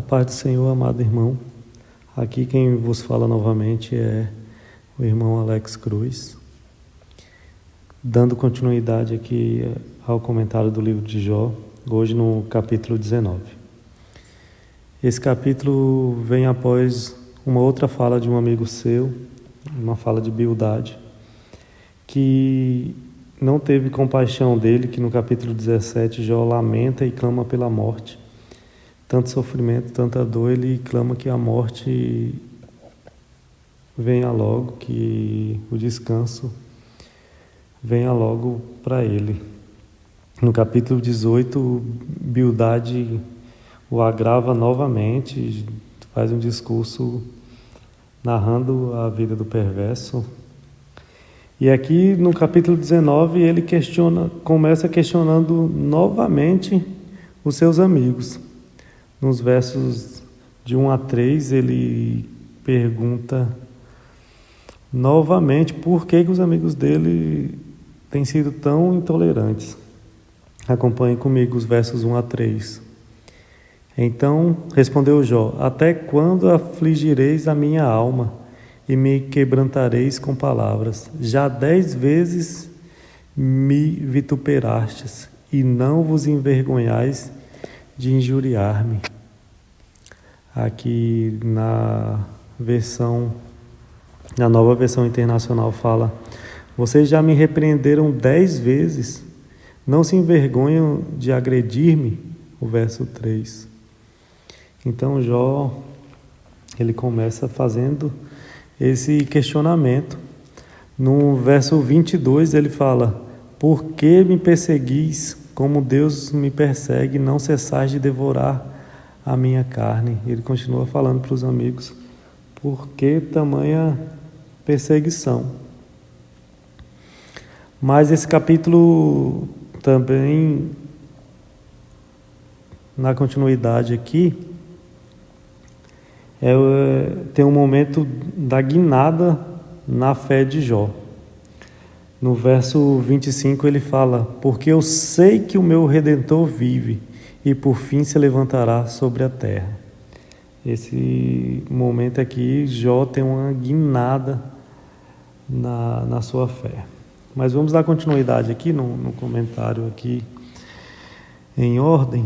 paz do Senhor, amado irmão. Aqui quem vos fala novamente é o irmão Alex Cruz, dando continuidade aqui ao comentário do livro de Jó, hoje no capítulo 19. Esse capítulo vem após uma outra fala de um amigo seu, uma fala de Bildade, que não teve compaixão dele, que no capítulo 17 Jó lamenta e clama pela morte. Tanto sofrimento, tanta dor, ele clama que a morte venha logo, que o descanso venha logo para ele. No capítulo 18, Bildade o agrava novamente, faz um discurso narrando a vida do perverso. E aqui no capítulo 19 ele começa questionando novamente os seus amigos. Nos versos de 1 a 3 ele pergunta novamente por que os amigos dele têm sido tão intolerantes. Acompanhe comigo os versos 1 a 3. Então respondeu Jó: até quando afligireis a minha alma e me quebrantareis com palavras? Já 10 vezes me vituperastes e não vos envergonhais de injuriar-me. Aqui na nova versão internacional fala: vocês já me repreenderam 10 vezes, não se envergonham de agredir-me? O verso 3. Então Jó, ele começa fazendo esse questionamento. No verso 22 ele fala: por que me perseguis como Deus me persegue, não cessais de devorar a minha carne? Ele continua falando para os amigos: por que tamanha perseguição? Mas esse capítulo também, na continuidade aqui, tem um momento da guinada na fé de Jó. No verso 25 ele fala: porque eu sei que o meu Redentor vive e por fim se levantará sobre a terra. Esse momento aqui, Jó tem uma guinada na sua fé. Mas vamos dar continuidade aqui no comentário aqui em ordem.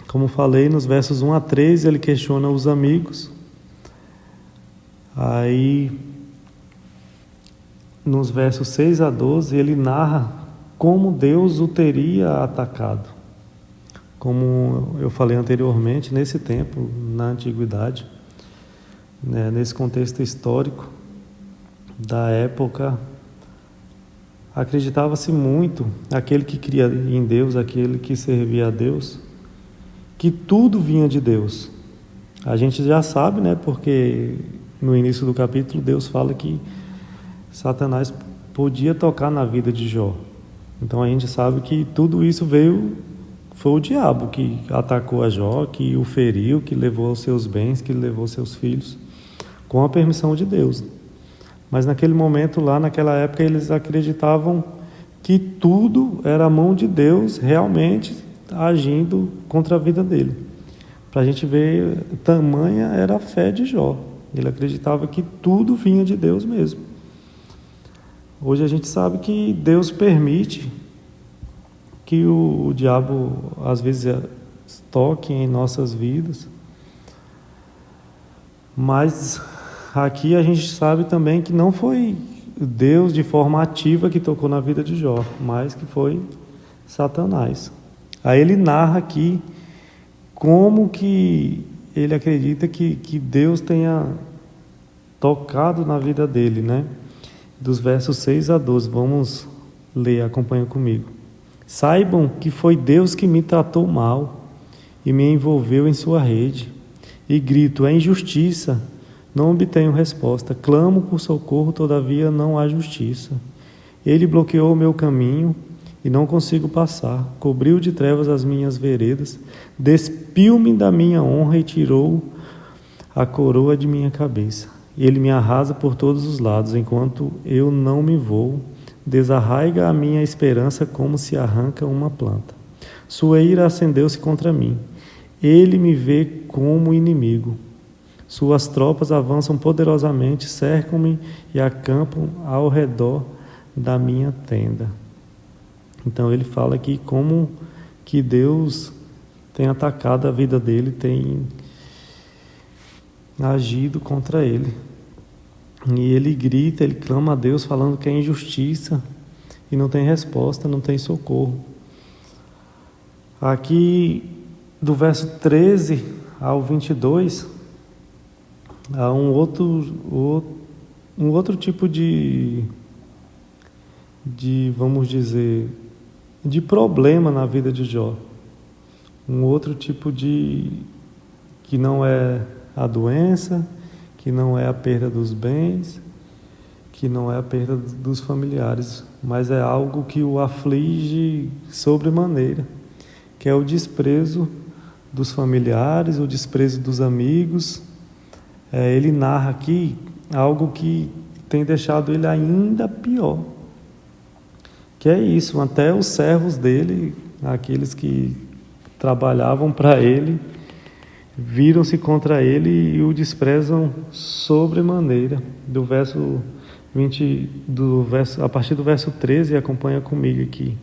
Como falei, nos versos 1 a 3 ele questiona os amigos. Aí nos versos 6 a 12 ele narra como Deus o teria atacado. Como eu falei anteriormente, nesse tempo, na antiguidade, nesse contexto histórico da época, acreditava-se muito, aquele que cria em Deus, aquele que servia a Deus, que tudo vinha de Deus. A gente já sabe, porque no início do capítulo Deus fala que Satanás podia tocar na vida de Jó. Então a gente sabe que tudo isso foi o diabo que atacou a Jó, que o feriu, que levou os seus bens, que levou seus filhos, com a permissão de Deus. Mas naquele momento lá, naquela época, eles acreditavam que tudo era a mão de Deus realmente agindo contra a vida dele. Para a gente ver, tamanha era a fé de Jó. Ele acreditava que tudo vinha de Deus mesmo. Hoje a gente sabe que Deus permite que o diabo às vezes toque em nossas vidas, mas aqui a gente sabe também que não foi Deus de forma ativa que tocou na vida de Jó, mas que foi Satanás. Aí ele narra aqui como que ele acredita que Deus tenha tocado na vida dele, Dos versos 6 a 12, vamos ler, acompanha comigo. Saibam que foi Deus que me tratou mal e me envolveu em sua rede. E grito: é injustiça, não obtenho resposta. Clamo por socorro, todavia não há justiça. Ele bloqueou o meu caminho e não consigo passar. Cobriu de trevas as minhas veredas. Despiu-me da minha honra e tirou a coroa de minha cabeça. Ele me arrasa por todos os lados, enquanto eu não me vou. Desarraiga a minha esperança como se arranca uma planta. Sua ira acendeu-se contra mim. Ele me vê como inimigo. Suas tropas avançam poderosamente, cercam-me e acampam ao redor da minha tenda. Então ele fala aqui como que Deus tem atacado a vida dele, tem agido contra ele. E ele grita, ele clama a Deus falando que é injustiça e não tem resposta, não tem socorro. Aqui do verso 13 ao 22, há um outro tipo de, vamos dizer, de problema na vida de Jó. Um outro tipo de, que não é a doença, que não é a perda dos bens, que não é a perda dos familiares, mas é algo que o aflige sobremaneira, que é o desprezo dos familiares, o desprezo dos amigos. Ele narra aqui algo que tem deixado ele ainda pior, que é isso, até os servos dele, aqueles que trabalhavam para ele, viram-se contra ele e o desprezam sobremaneira. Do verso 20, a partir do verso 13, acompanha comigo aqui.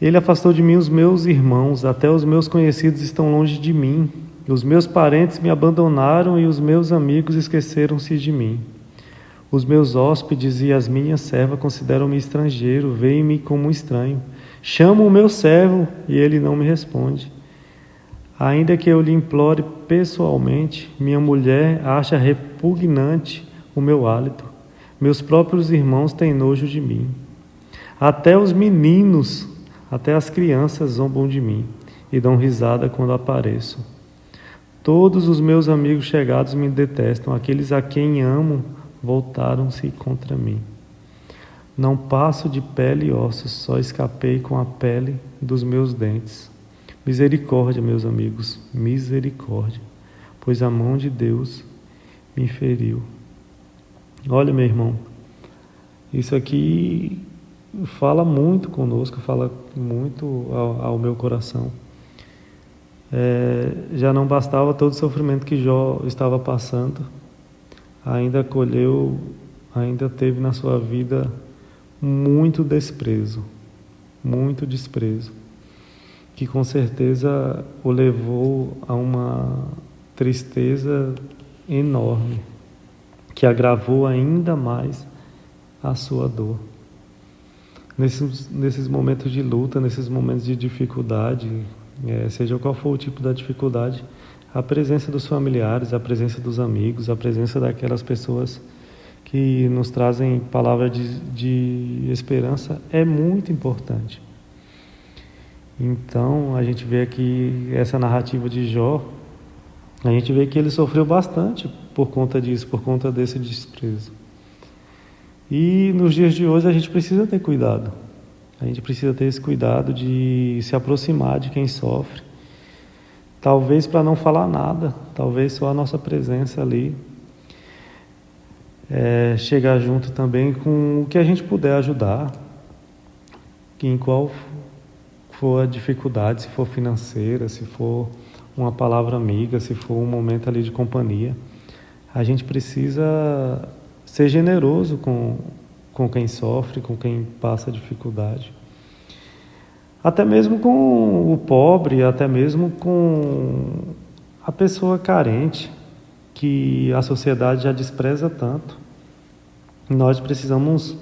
Ele afastou de mim os meus irmãos, até os meus conhecidos estão longe de mim. Os meus parentes me abandonaram e os meus amigos esqueceram-se de mim. Os meus hóspedes e as minhas servas consideram-me estrangeiro, veem-me como um estranho. Chamo o meu servo e ele não me responde. Ainda que eu lhe implore pessoalmente, minha mulher acha repugnante o meu hálito. Meus próprios irmãos têm nojo de mim. Até os meninos, até as crianças zombam de mim e dão risada quando apareço. Todos os meus amigos chegados me detestam, aqueles a quem amo voltaram-se contra mim. Não passo de pele e ossos, só escapei com a pele dos meus dentes. Misericórdia, meus amigos, misericórdia, pois a mão de Deus me feriu. Olha, meu irmão, isso aqui fala muito conosco, fala muito ao meu coração. Já não bastava todo o sofrimento que Jó estava passando, ainda teve na sua vida muito desprezo, que com certeza o levou a uma tristeza enorme, que agravou ainda mais a sua dor. Nesses momentos de luta, nesses momentos de dificuldade, seja qual for o tipo da dificuldade, a presença dos familiares, a presença dos amigos, a presença daquelas pessoas que nos trazem palavras de esperança é muito importante. Então, a gente vê aqui essa narrativa de Jó, a gente vê que ele sofreu bastante por conta disso, por conta desse desprezo. E nos dias de hoje a gente precisa ter cuidado. A gente precisa ter esse cuidado de se aproximar de quem sofre. Talvez para não falar nada, talvez só a nossa presença ali. Chegar junto também com o que a gente puder ajudar, que em qual for a dificuldade, se for financeira, se for uma palavra amiga, se for um momento ali de companhia, a gente precisa ser generoso com quem sofre, com quem passa dificuldade. Até mesmo com o pobre, até mesmo com a pessoa carente, que a sociedade já despreza tanto. Nós precisamos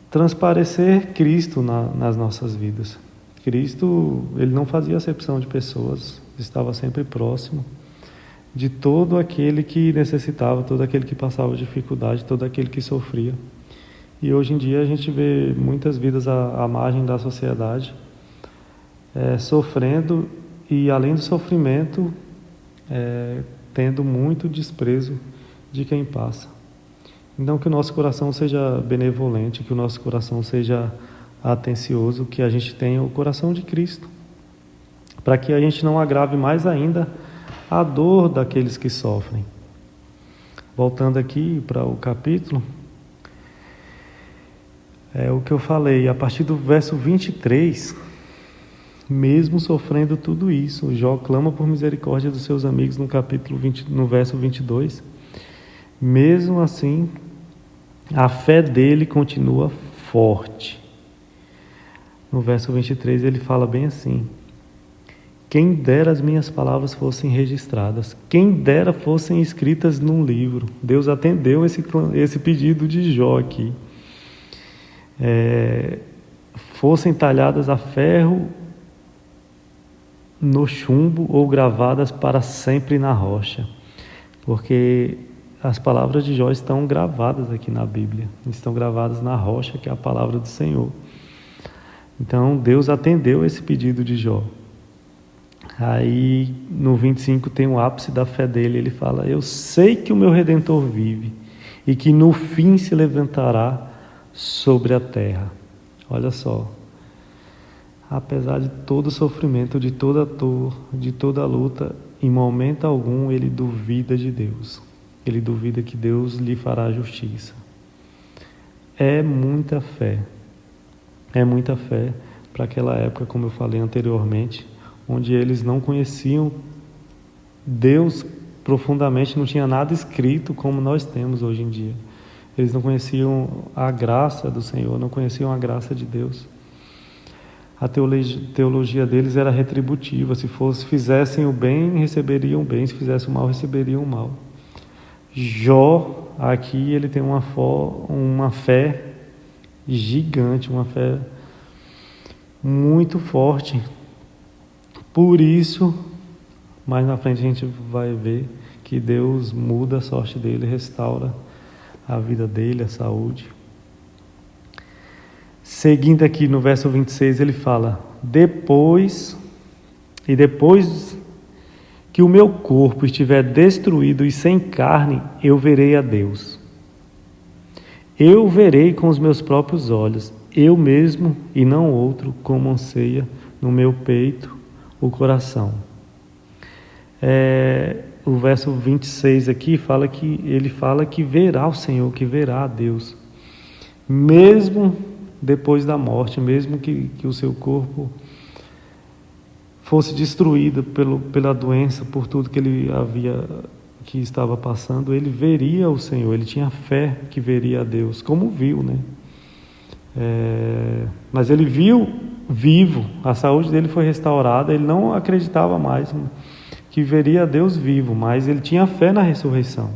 transparecer Cristo nas nossas vidas. Cristo, ele não fazia acepção de pessoas, estava sempre próximo de todo aquele que necessitava, todo aquele que passava dificuldade, todo aquele que sofria. E hoje em dia a gente vê muitas vidas à margem da sociedade, sofrendo e, além do sofrimento, tendo muito desprezo de quem passa. Então, que o nosso coração seja benevolente, que o nosso coração seja atencioso, que a gente tenha o coração de Cristo, para que a gente não agrave mais ainda a dor daqueles que sofrem. Voltando aqui para o capítulo, o que eu falei, a partir do verso 23, Mesmo sofrendo tudo isso, Jó clama por misericórdia dos seus amigos no capítulo 20, no verso 22. Mesmo assim, a fé dele continua forte. No verso 23 ele fala bem assim: quem dera as minhas palavras fossem registradas, quem dera fossem escritas num livro. Deus atendeu esse pedido de Jó aqui. Fossem talhadas a ferro no chumbo ou gravadas para sempre na rocha. Porque as palavras de Jó estão gravadas aqui na Bíblia, estão gravadas na rocha, que é a palavra do Senhor. Então Deus atendeu esse pedido de Jó. Aí no 25 tem o ápice da fé dele, ele fala: eu sei que o meu Redentor vive e que no fim se levantará sobre a terra. Olha só, apesar de todo o sofrimento, de toda a dor, de toda a luta, em momento algum ele duvida de Deus. Ele duvida que Deus lhe fará justiça. É muita fé para aquela época, como eu falei anteriormente, onde eles não conheciam Deus profundamente, não tinha nada escrito como nós temos hoje em dia. Eles não conheciam a graça do Senhor, não conheciam a graça de Deus. A teologia deles era retributiva. Se fizessem o bem, receberiam o bem. Se fizessem o mal, receberiam o mal. Jó, aqui, ele tem uma fé gigante, uma fé muito forte. Por isso, mais na frente a gente vai ver que Deus muda a sorte dele, restaura a vida dele, a saúde. Seguindo aqui no verso 26, ele fala: depois que o meu corpo estiver destruído e sem carne, eu verei a Deus. Eu verei com os meus próprios olhos, eu mesmo e não outro, como anseia no meu peito o coração. O verso 26 aqui ele fala que verá o Senhor, que verá a Deus. Mesmo depois da morte, mesmo que o seu corpo fosse destruído pela doença, por tudo que estava passando, ele veria o Senhor, ele tinha fé que veria a Deus, como viu, né? Mas ele viu vivo, a saúde dele foi restaurada, ele não acreditava mais que veria a Deus vivo, mas ele tinha fé na ressurreição,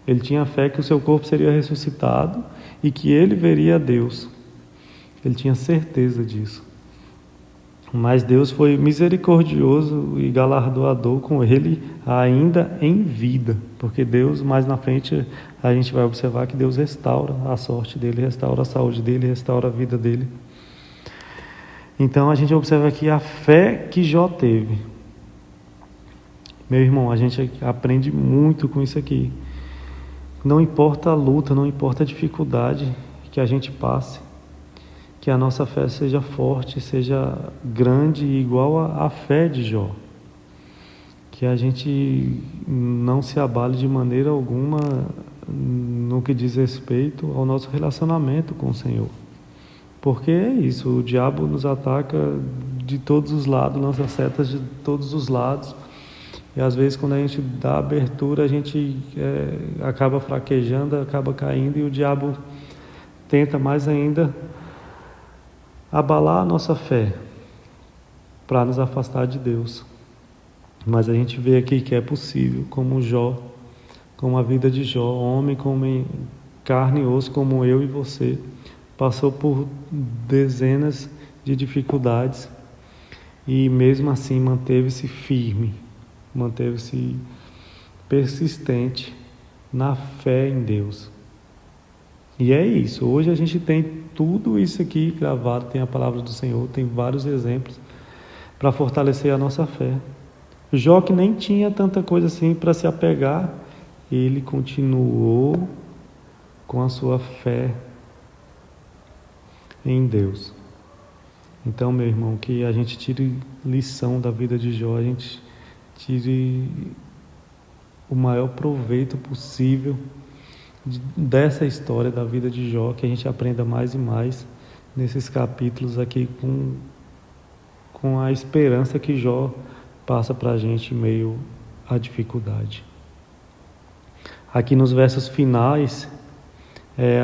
ele tinha fé que o seu corpo seria ressuscitado e que ele veria a Deus, ele tinha certeza disso. Mas Deus foi misericordioso e galardoador com ele ainda em vida, porque Deus, mais na frente, a gente vai observar que Deus restaura a sorte dele, restaura a saúde dele, restaura a vida dele. Então a gente observa aqui a fé que Jó teve. Meu irmão, a gente aprende muito com isso aqui. Não importa a luta, não importa a dificuldade que a gente passe, que a nossa fé seja forte, seja grande, igual à fé de Jó. Que a gente não se abale de maneira alguma no que diz respeito ao nosso relacionamento com o Senhor. Porque é isso, o diabo nos ataca de todos os lados, lança setas de todos os lados. E às vezes quando a gente dá abertura, a gente acaba fraquejando, acaba caindo, e o diabo tenta mais ainda abalar a nossa fé para nos afastar de Deus. Mas a gente vê aqui que é possível, como Jó, como a vida de Jó, homem como em carne e osso, como eu e você, passou por dezenas de dificuldades e mesmo assim manteve-se firme, manteve-se persistente na fé em Deus. E é isso, hoje a gente tem tudo isso aqui gravado, tem a palavra do Senhor, tem vários exemplos para fortalecer a nossa fé. Jó, que nem tinha tanta coisa assim para se apegar, ele continuou com a sua fé em Deus. Então, meu irmão, que a gente tire lição da vida de Jó, a gente tire o maior proveito possível dessa história da vida de Jó, que a gente aprenda mais e mais nesses capítulos aqui com a esperança que Jó passa para a gente em meio à dificuldade. Aqui nos versos finais,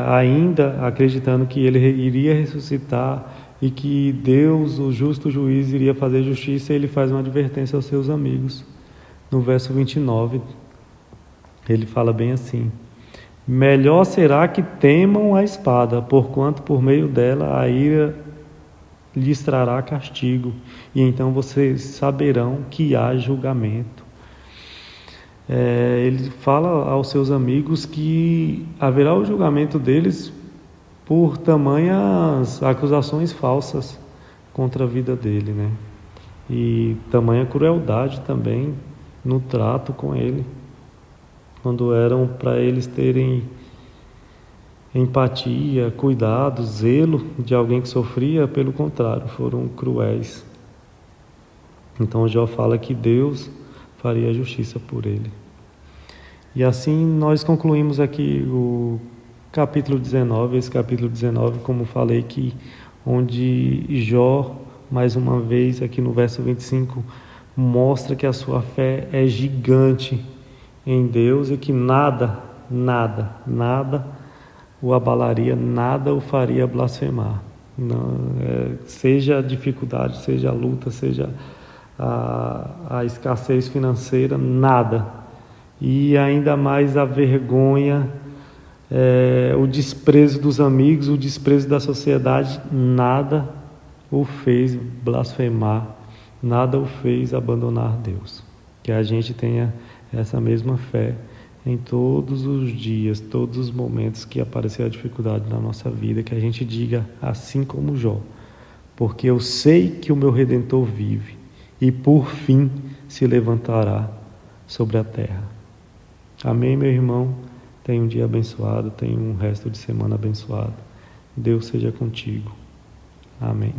ainda acreditando que ele iria ressuscitar e que Deus, o justo juiz, iria fazer justiça, ele faz uma advertência aos seus amigos. No verso 29, ele fala bem assim: melhor será que temam a espada, porquanto por meio dela a ira lhes trará castigo, e então vocês saberão que há julgamento. Ele fala aos seus amigos que haverá o julgamento deles por tamanhas acusações falsas contra a vida dele, né? E tamanha crueldade também no trato com ele, quando eram para eles terem empatia, cuidado, zelo de alguém que sofria, pelo contrário, foram cruéis. Então Jó fala que Deus faria justiça por ele. E assim nós concluímos aqui o capítulo 19, esse capítulo 19, como falei, que onde Jó, mais uma vez aqui no verso 25, mostra que a sua fé é gigante em Deus e que nada o abalaria, nada o faria blasfemar. Não, seja a dificuldade, seja a luta, seja a escassez financeira, nada. E ainda mais a vergonha, o desprezo dos amigos, o desprezo da sociedade, nada o fez blasfemar, nada o fez abandonar Deus. Que a gente tenha essa mesma fé em todos os dias, todos os momentos que aparecer a dificuldade na nossa vida, que a gente diga assim como Jó: porque eu sei que o meu Redentor vive e por fim se levantará sobre a terra. Amém, meu irmão? Tenha um dia abençoado, tenha um resto de semana abençoado. Deus seja contigo. Amém.